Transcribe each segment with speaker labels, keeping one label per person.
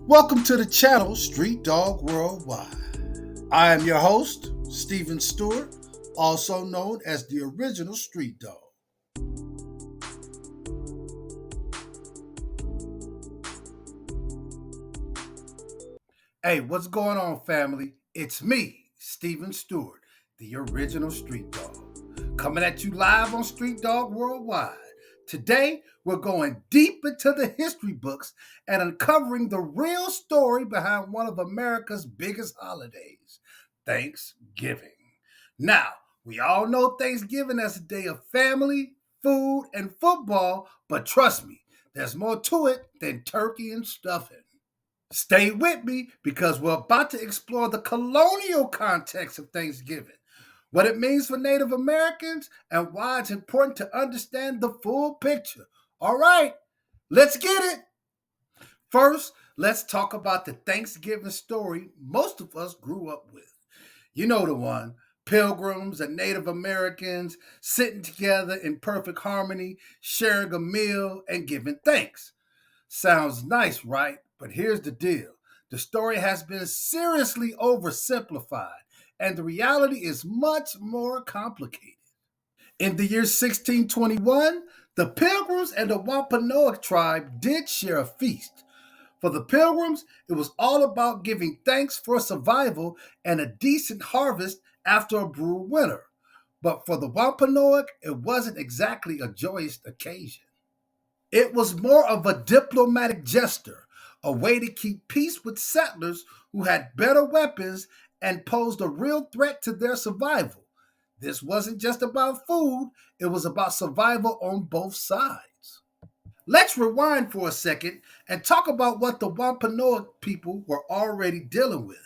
Speaker 1: Welcome to the channel Street Dog Worldwide. I am your host, Stephen Stewart, also known as the original Street Dog. Hey, what's going on, family? It's me, Stephen Stewart, the original Street Dog, coming at you live on Street Dog Worldwide. Today, we're going deep into the history books and uncovering the real story behind one of America's biggest holidays, Thanksgiving. Now, we all know Thanksgiving as a day of family, food, and football, but trust me, there's more to it than turkey and stuffing. Stay with me because we're about to explore the colonial context of Thanksgiving, what it means for Native Americans, and why it's important to understand the full picture. All right, let's get it. First, let's talk about the Thanksgiving story most of us grew up with. You know the one. Pilgrims and Native Americans sitting together in perfect harmony, sharing a meal and giving thanks. Sounds nice, right? But here's the deal. The story has been seriously oversimplified, and the reality is much more complicated. In the year 1621, the Pilgrims and the Wampanoag tribe did share a feast. For the Pilgrims, it was all about giving thanks for survival and a decent harvest after a brutal winter. But for the Wampanoag, it wasn't exactly a joyous occasion. It was more of a diplomatic gesture, a way to keep peace with settlers who had better weapons and posed a real threat to their survival. This wasn't just about food, it was about survival on both sides. Let's rewind for a second and talk about what the Wampanoag people were already dealing with.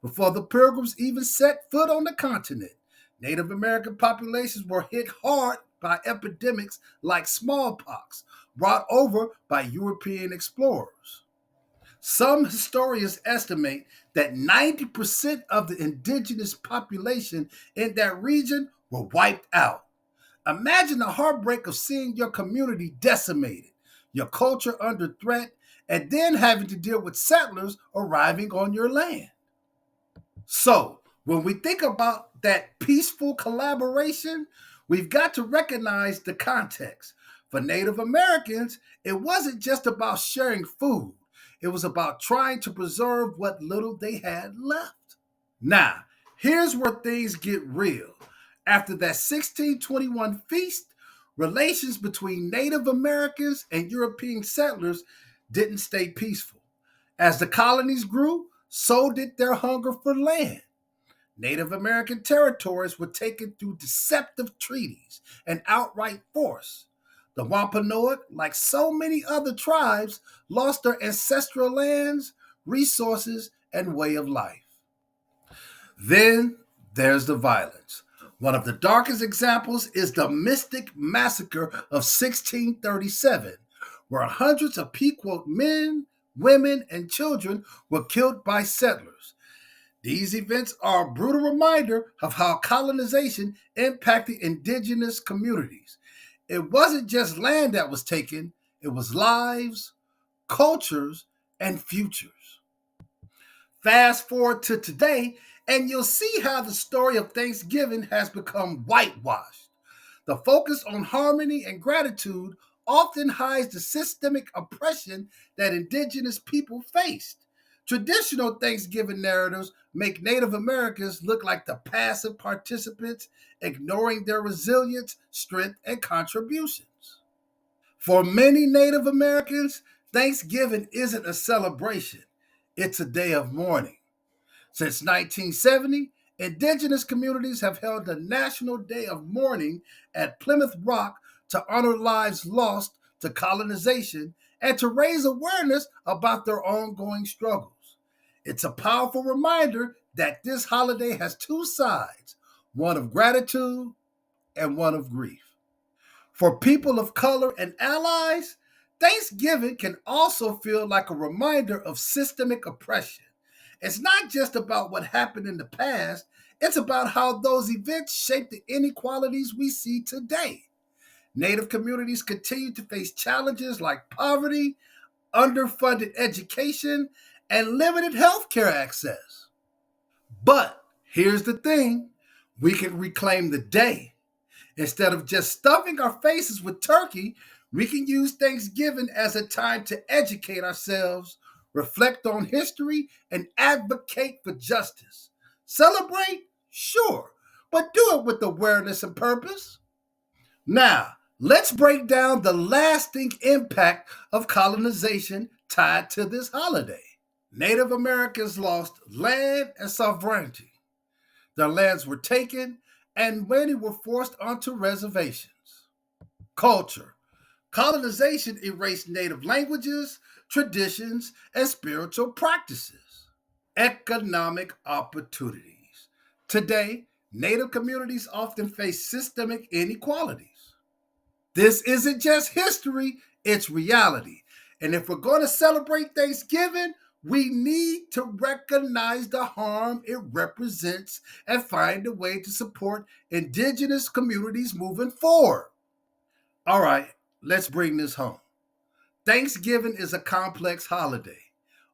Speaker 1: Before the Pilgrims even set foot on the continent, Native American populations were hit hard by epidemics like smallpox, brought over by European explorers. Some historians estimate that 90% of the indigenous population in that region were wiped out. Imagine the heartbreak of seeing your community decimated, your culture under threat, and then having to deal with settlers arriving on your land. So, when we think about that peaceful collaboration, we've got to recognize the context. For Native Americans, it wasn't just about sharing food, it was about trying to preserve what little they had left. Now, here's where things get real. After that 1621 feast, relations between Native Americans and European settlers didn't stay peaceful. As the colonies grew, so did their hunger for land. Native American territories were taken through deceptive treaties and outright force. The Wampanoag, like so many other tribes, lost their ancestral lands, resources, and way of life. Then there's the violence. One of the darkest examples is the Mystic Massacre of 1637, where hundreds of Pequot men, women, and children were killed by settlers. These events are a brutal reminder of how colonization impacted indigenous communities. It wasn't just land that was taken, it was lives, cultures, and futures. Fast forward to today, and you'll see how the story of Thanksgiving has become whitewashed. The focus on harmony and gratitude often hides the systemic oppression that indigenous people faced. Traditional Thanksgiving narratives make Native Americans look like the passive participants, ignoring their resilience, strength, and contributions. For many Native Americans, Thanksgiving isn't a celebration, it's a day of mourning. Since 1970, indigenous communities have held a National Day of Mourning at Plymouth Rock to honor lives lost to colonization and to raise awareness about their ongoing struggles. It's a powerful reminder that this holiday has two sides, one of gratitude and one of grief. For people of color and allies, Thanksgiving can also feel like a reminder of systemic oppression. It's not just about what happened in the past, it's about how those events shape the inequalities we see today. Native communities continue to face challenges like poverty, underfunded education, and limited healthcare access. But here's the thing, we can reclaim the day. Instead of just stuffing our faces with turkey, we can use Thanksgiving as a time to educate ourselves, reflect on history, and advocate for justice. Celebrate? Sure, but do it with awareness and purpose. Now, let's break down the lasting impact of colonization tied to this holiday. Native Americans lost land and sovereignty. Their lands were taken, and many were forced onto reservations. Culture. Colonization erased native languages, traditions, and spiritual practices. Economic opportunities. Today, Native communities often face systemic inequalities. This isn't just history, it's reality. And if we're going to celebrate Thanksgiving, we need to recognize the harm it represents and find a way to support indigenous communities moving forward. All right, let's bring this home. Thanksgiving is a complex holiday.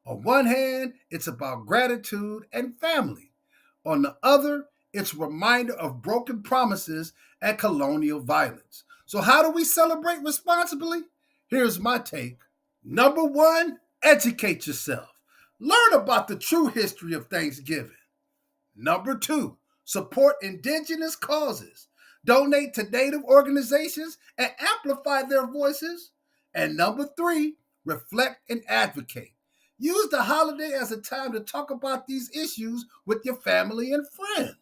Speaker 1: On one hand, it's about gratitude and family. On the other, it's a reminder of broken promises and colonial violence. So, how do we celebrate responsibly? Here's my take. Number one, educate yourself. Learn about the true history of Thanksgiving. Number two, support indigenous causes. Donate to Native organizations and amplify their voices. And number three, reflect and advocate. Use the holiday as a time to talk about these issues with your family and friends.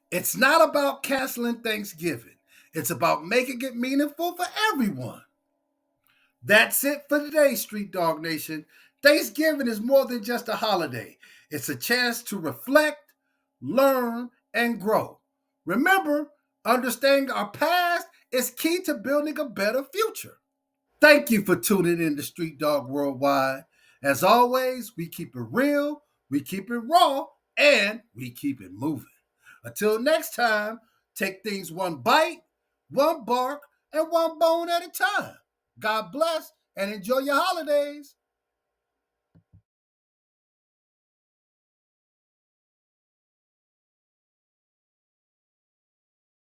Speaker 1: It's not about canceling Thanksgiving, it's about making it meaningful for everyone. That's it for today, Street Dog Nation. Thanksgiving is more than just a holiday, it's a chance to reflect, learn, and grow. Remember, understanding our past is key to building a better future. Thank you for tuning in to Street Dog Worldwide. As always, we keep it real, we keep it raw, and we keep it moving. Until next time, take things one bite, one bark, and one bone at a time. God bless and enjoy your holidays.